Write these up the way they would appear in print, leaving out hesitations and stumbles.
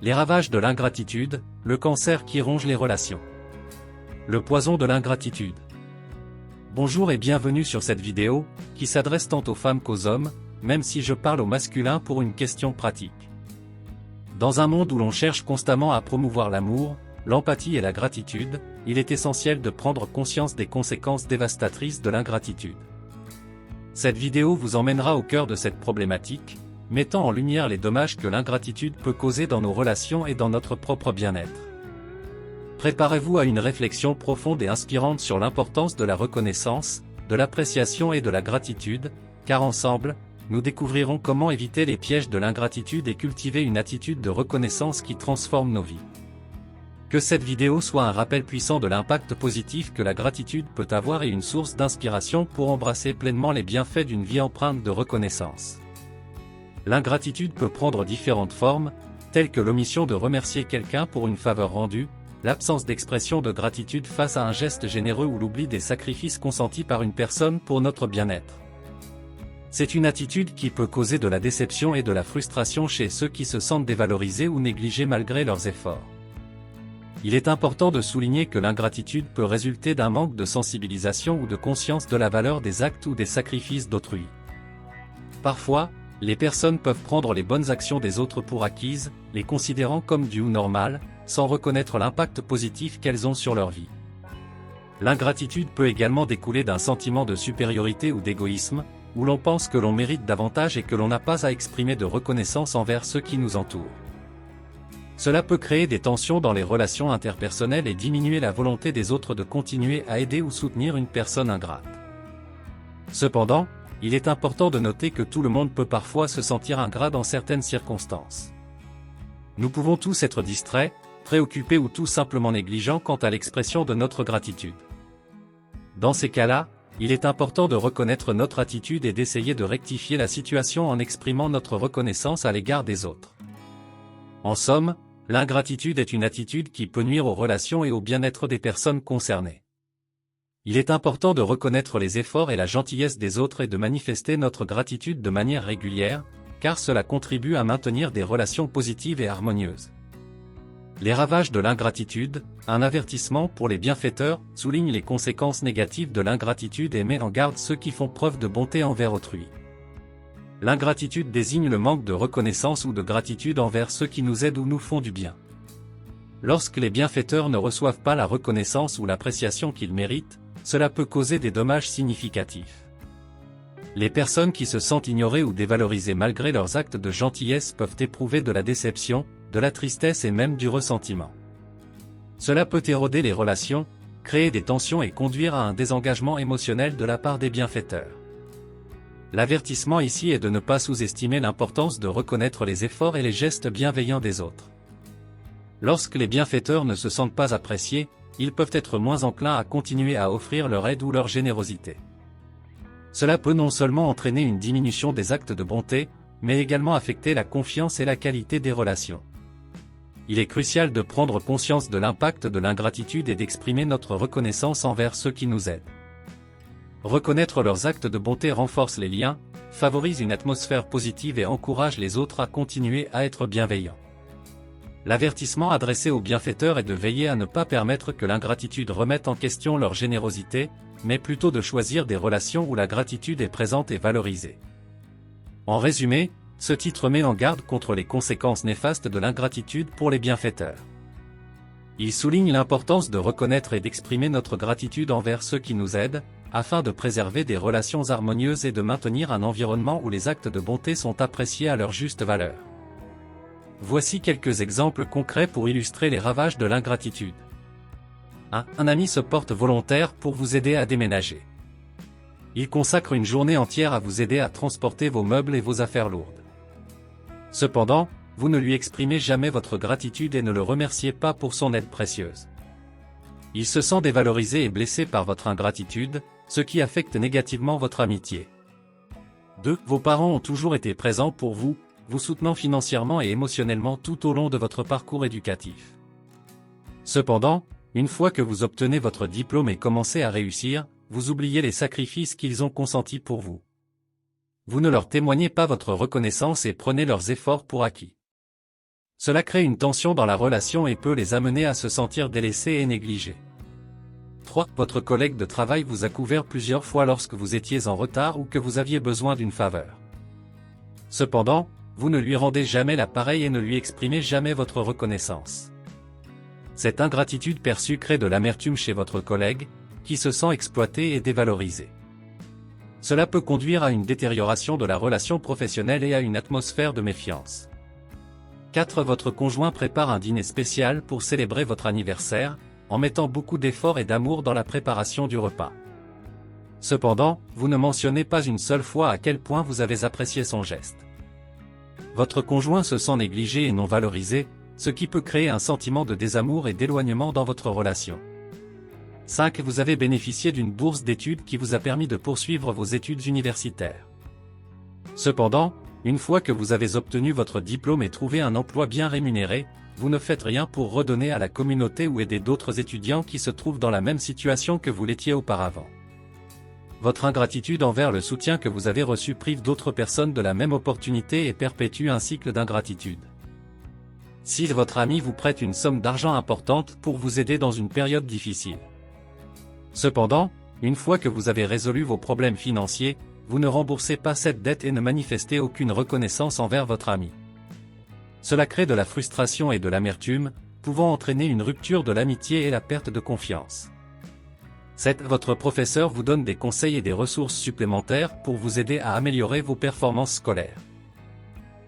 Les ravages de l'ingratitude, le cancer qui ronge les relations. Le poison de l'ingratitude. Bonjour et bienvenue sur cette vidéo, qui s'adresse tant aux femmes qu'aux hommes, même si je parle au masculin pour une question pratique. Dans un monde où l'on cherche constamment à promouvoir l'amour, l'empathie et la gratitude, il est essentiel de prendre conscience des conséquences dévastatrices de l'ingratitude. Cette vidéo vous emmènera au cœur de cette problématique, mettant en lumière les dommages que l'ingratitude peut causer dans nos relations et dans notre propre bien-être. Préparez-vous à une réflexion profonde et inspirante sur l'importance de la reconnaissance, de l'appréciation et de la gratitude, car ensemble, nous découvrirons comment éviter les pièges de l'ingratitude et cultiver une attitude de reconnaissance qui transforme nos vies. Que cette vidéo soit un rappel puissant de l'impact positif que la gratitude peut avoir et une source d'inspiration pour embrasser pleinement les bienfaits d'une vie empreinte de reconnaissance. L'ingratitude peut prendre différentes formes, telles que l'omission de remercier quelqu'un pour une faveur rendue, l'absence d'expression de gratitude face à un geste généreux ou l'oubli des sacrifices consentis par une personne pour notre bien-être. C'est une attitude qui peut causer de la déception et de la frustration chez ceux qui se sentent dévalorisés ou négligés malgré leurs efforts. Il est important de souligner que l'ingratitude peut résulter d'un manque de sensibilisation ou de conscience de la valeur des actes ou des sacrifices d'autrui. Parfois, les personnes peuvent prendre les bonnes actions des autres pour acquises, les considérant comme dues ou normales, sans reconnaître l'impact positif qu'elles ont sur leur vie. L'ingratitude peut également découler d'un sentiment de supériorité ou d'égoïsme, où l'on pense que l'on mérite davantage et que l'on n'a pas à exprimer de reconnaissance envers ceux qui nous entourent. Cela peut créer des tensions dans les relations interpersonnelles et diminuer la volonté des autres de continuer à aider ou soutenir une personne ingrate. Cependant, il est important de noter que tout le monde peut parfois se sentir ingrat dans certaines circonstances. Nous pouvons tous être distraits, préoccupés ou tout simplement négligents quant à l'expression de notre gratitude. Dans ces cas-là, il est important de reconnaître notre attitude et d'essayer de rectifier la situation en exprimant notre reconnaissance à l'égard des autres. En somme, l'ingratitude est une attitude qui peut nuire aux relations et au bien-être des personnes concernées. Il est important de reconnaître les efforts et la gentillesse des autres et de manifester notre gratitude de manière régulière, car cela contribue à maintenir des relations positives et harmonieuses. Les ravages de l'ingratitude, un avertissement pour les bienfaiteurs, souligne les conséquences négatives de l'ingratitude et met en garde ceux qui font preuve de bonté envers autrui. L'ingratitude désigne le manque de reconnaissance ou de gratitude envers ceux qui nous aident ou nous font du bien. Lorsque les bienfaiteurs ne reçoivent pas la reconnaissance ou l'appréciation qu'ils méritent, cela peut causer des dommages significatifs. Les personnes qui se sentent ignorées ou dévalorisées malgré leurs actes de gentillesse peuvent éprouver de la déception, de la tristesse et même du ressentiment. Cela peut éroder les relations, créer des tensions et conduire à un désengagement émotionnel de la part des bienfaiteurs. L'avertissement ici est de ne pas sous-estimer l'importance de reconnaître les efforts et les gestes bienveillants des autres. Lorsque les bienfaiteurs ne se sentent pas appréciés, ils peuvent être moins enclins à continuer à offrir leur aide ou leur générosité. Cela peut non seulement entraîner une diminution des actes de bonté, mais également affecter la confiance et la qualité des relations. Il est crucial de prendre conscience de l'impact de l'ingratitude et d'exprimer notre reconnaissance envers ceux qui nous aident. Reconnaître leurs actes de bonté renforce les liens, favorise une atmosphère positive et encourage les autres à continuer à être bienveillants. L'avertissement adressé aux bienfaiteurs est de veiller à ne pas permettre que l'ingratitude remette en question leur générosité, mais plutôt de choisir des relations où la gratitude est présente et valorisée. En résumé, ce titre met en garde contre les conséquences néfastes de l'ingratitude pour les bienfaiteurs. Il souligne l'importance de reconnaître et d'exprimer notre gratitude envers ceux qui nous aident, afin de préserver des relations harmonieuses et de maintenir un environnement où les actes de bonté sont appréciés à leur juste valeur. Voici quelques exemples concrets pour illustrer les ravages de l'ingratitude. 1. Un ami se porte volontaire pour vous aider à déménager. Il consacre une journée entière à vous aider à transporter vos meubles et vos affaires lourdes. Cependant, vous ne lui exprimez jamais votre gratitude et ne le remerciez pas pour son aide précieuse. Il se sent dévalorisé et blessé par votre ingratitude, ce qui affecte négativement votre amitié. 2. Vos parents ont toujours été présents pour vous, vous soutenant financièrement et émotionnellement tout au long de votre parcours éducatif. Cependant, une fois que vous obtenez votre diplôme et commencez à réussir, vous oubliez les sacrifices qu'ils ont consentis pour vous. Vous ne leur témoignez pas votre reconnaissance et prenez leurs efforts pour acquis. Cela crée une tension dans la relation et peut les amener à se sentir délaissés et négligés. 3. Votre collègue de travail vous a couvert plusieurs fois lorsque vous étiez en retard ou que vous aviez besoin d'une faveur. Cependant, vous ne lui rendez jamais l'appareil et ne lui exprimez jamais votre reconnaissance. Cette ingratitude perçue crée de l'amertume chez votre collègue, qui se sent exploité et dévalorisé. Cela peut conduire à une détérioration de la relation professionnelle et à une atmosphère de méfiance. 4. Votre conjoint prépare un dîner spécial pour célébrer votre anniversaire, en mettant beaucoup d'efforts et d'amour dans la préparation du repas. Cependant, vous ne mentionnez pas une seule fois à quel point vous avez apprécié son geste. Votre conjoint se sent négligé et non valorisé, ce qui peut créer un sentiment de désamour et d'éloignement dans votre relation. 5. Vous avez bénéficié d'une bourse d'études qui vous a permis de poursuivre vos études universitaires. Cependant, une fois que vous avez obtenu votre diplôme et trouvé un emploi bien rémunéré, vous ne faites rien pour redonner à la communauté ou aider d'autres étudiants qui se trouvent dans la même situation que vous l'étiez auparavant. Votre ingratitude envers le soutien que vous avez reçu prive d'autres personnes de la même opportunité et perpétue un cycle d'ingratitude. 6. Votre ami vous prête une somme d'argent importante pour vous aider dans une période difficile. Cependant, une fois que vous avez résolu vos problèmes financiers, vous ne remboursez pas cette dette et ne manifestez aucune reconnaissance envers votre ami. Cela crée de la frustration et de l'amertume, pouvant entraîner une rupture de l'amitié et la perte de confiance. 7. Votre professeur vous donne des conseils et des ressources supplémentaires pour vous aider à améliorer vos performances scolaires.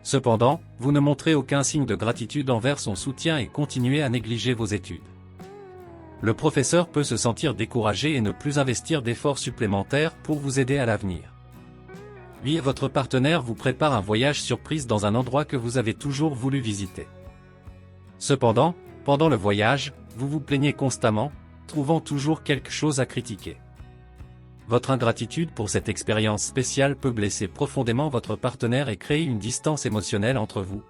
Cependant, vous ne montrez aucun signe de gratitude envers son soutien et continuez à négliger vos études. Le professeur peut se sentir découragé et ne plus investir d'efforts supplémentaires pour vous aider à l'avenir. 8. Votre partenaire vous prépare un voyage surprise dans un endroit que vous avez toujours voulu visiter. Cependant, pendant le voyage, vous vous plaignez constamment, trouvant toujours quelque chose à critiquer. Votre ingratitude pour cette expérience spéciale peut blesser profondément votre partenaire et créer une distance émotionnelle entre vous.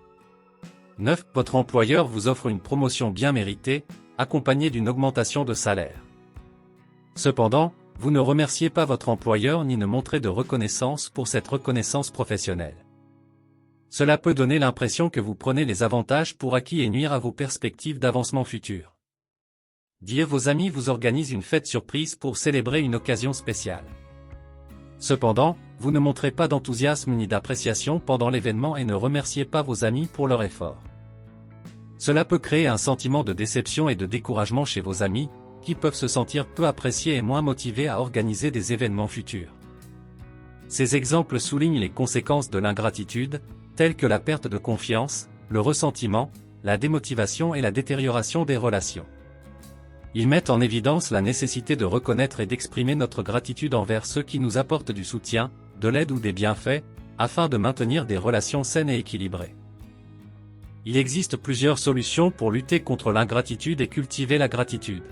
9. Votre employeur vous offre une promotion bien méritée, accompagnée d'une augmentation de salaire. Cependant, vous ne remerciez pas votre employeur ni ne montrez de reconnaissance pour cette reconnaissance professionnelle. Cela peut donner l'impression que vous prenez les avantages pour acquis et nuire à vos perspectives d'avancement futur. 10. Vos amis vous organisent une fête surprise pour célébrer une occasion spéciale. Cependant, vous ne montrez pas d'enthousiasme ni d'appréciation pendant l'événement et ne remerciez pas vos amis pour leur effort. Cela peut créer un sentiment de déception et de découragement chez vos amis, qui peuvent se sentir peu appréciés et moins motivés à organiser des événements futurs. Ces exemples soulignent les conséquences de l'ingratitude, telles que la perte de confiance, le ressentiment, la démotivation et la détérioration des relations. Ils mettent en évidence la nécessité de reconnaître et d'exprimer notre gratitude envers ceux qui nous apportent du soutien, de l'aide ou des bienfaits, afin de maintenir des relations saines et équilibrées. Il existe plusieurs solutions pour lutter contre l'ingratitude et cultiver la gratitude.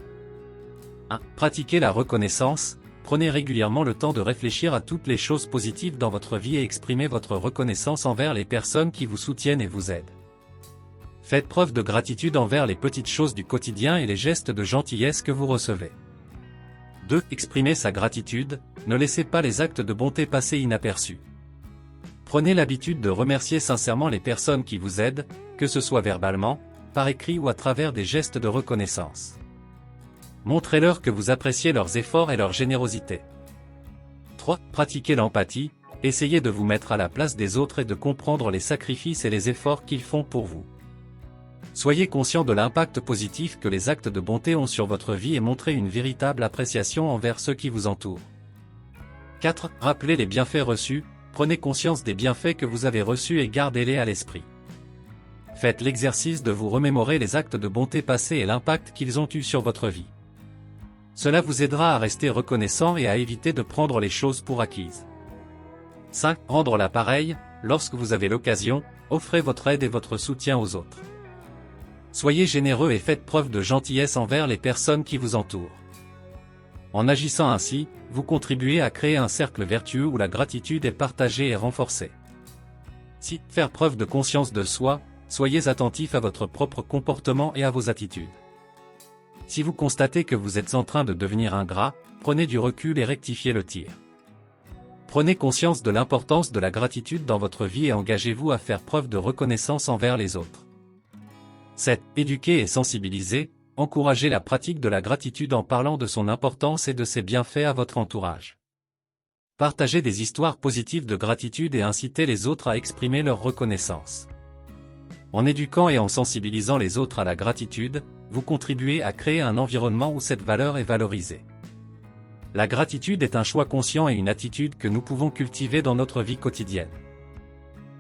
1. Pratiquez la reconnaissance. Prenez régulièrement le temps de réfléchir à toutes les choses positives dans votre vie et exprimez votre reconnaissance envers les personnes qui vous soutiennent et vous aident. Faites preuve de gratitude envers les petites choses du quotidien et les gestes de gentillesse que vous recevez. 2. Exprimez sa gratitude, ne laissez pas les actes de bonté passer inaperçus. Prenez l'habitude de remercier sincèrement les personnes qui vous aident, que ce soit verbalement, par écrit ou à travers des gestes de reconnaissance. Montrez-leur que vous appréciez leurs efforts et leur générosité. 3. Pratiquez l'empathie, essayez de vous mettre à la place des autres et de comprendre les sacrifices et les efforts qu'ils font pour vous. Soyez conscient de l'impact positif que les actes de bonté ont sur votre vie et montrez une véritable appréciation envers ceux qui vous entourent. 4. Rappelez les bienfaits reçus, prenez conscience des bienfaits que vous avez reçus et gardez-les à l'esprit. Faites l'exercice de vous remémorer les actes de bonté passés et l'impact qu'ils ont eu sur votre vie. Cela vous aidera à rester reconnaissant et à éviter de prendre les choses pour acquises. 5. Rendre l'appareil, lorsque vous avez l'occasion, offrez votre aide et votre soutien aux autres. Soyez généreux et faites preuve de gentillesse envers les personnes qui vous entourent. En agissant ainsi, vous contribuez à créer un cercle vertueux où la gratitude est partagée et renforcée. 6. Faire preuve de conscience de soi, soyez attentif à votre propre comportement et à vos attitudes. Si vous constatez que vous êtes en train de devenir ingrat, prenez du recul et rectifiez le tir. Prenez conscience de l'importance de la gratitude dans votre vie et engagez-vous à faire preuve de reconnaissance envers les autres. C'est éduquer et sensibiliser, encourager la pratique de la gratitude en parlant de son importance et de ses bienfaits à votre entourage. Partagez des histoires positives de gratitude et incitez les autres à exprimer leur reconnaissance. En éduquant et en sensibilisant les autres à la gratitude, vous contribuez à créer un environnement où cette valeur est valorisée. La gratitude est un choix conscient et une attitude que nous pouvons cultiver dans notre vie quotidienne.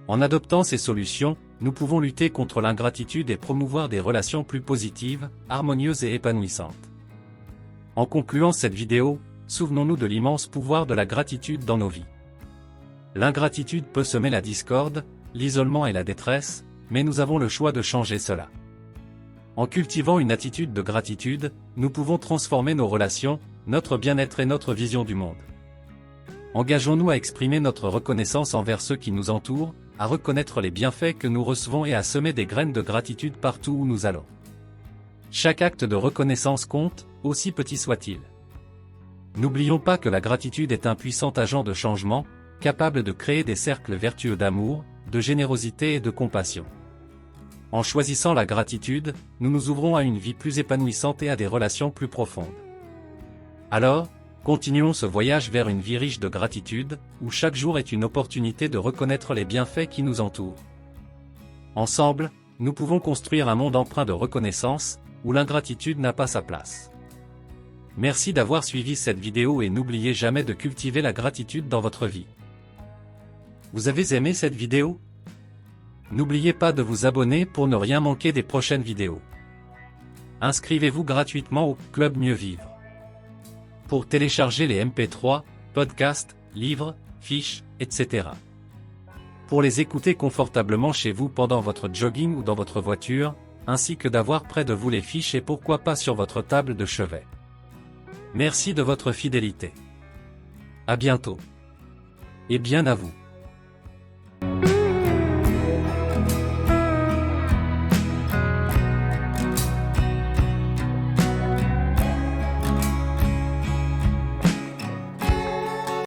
En adoptant ces solutions, nous pouvons lutter contre l'ingratitude et promouvoir des relations plus positives, harmonieuses et épanouissantes. En concluant cette vidéo, souvenons-nous de l'immense pouvoir de la gratitude dans nos vies. L'ingratitude peut semer la discorde, l'isolement et la détresse, mais nous avons le choix de changer cela. En cultivant une attitude de gratitude, nous pouvons transformer nos relations, notre bien-être et notre vision du monde. Engageons-nous à exprimer notre reconnaissance envers ceux qui nous entourent, à reconnaître les bienfaits que nous recevons et à semer des graines de gratitude partout où nous allons. Chaque acte de reconnaissance compte, aussi petit soit-il. N'oublions pas que la gratitude est un puissant agent de changement, capable de créer des cercles vertueux d'amour, de générosité et de compassion. En choisissant la gratitude, nous nous ouvrons à une vie plus épanouissante et à des relations plus profondes. Alors, continuons ce voyage vers une vie riche de gratitude, où chaque jour est une opportunité de reconnaître les bienfaits qui nous entourent. Ensemble, nous pouvons construire un monde empreint de reconnaissance, où l'ingratitude n'a pas sa place. Merci d'avoir suivi cette vidéo et n'oubliez jamais de cultiver la gratitude dans votre vie. Vous avez aimé cette vidéo? N'oubliez pas de vous abonner pour ne rien manquer des prochaines vidéos. Inscrivez-vous gratuitement au Club Mieux Vivre. Pour télécharger les MP3, podcasts, livres, fiches, etc. Pour les écouter confortablement chez vous pendant votre jogging ou dans votre voiture, ainsi que d'avoir près de vous les fiches et pourquoi pas sur votre table de chevet. Merci de votre fidélité. À bientôt. Et bien à vous.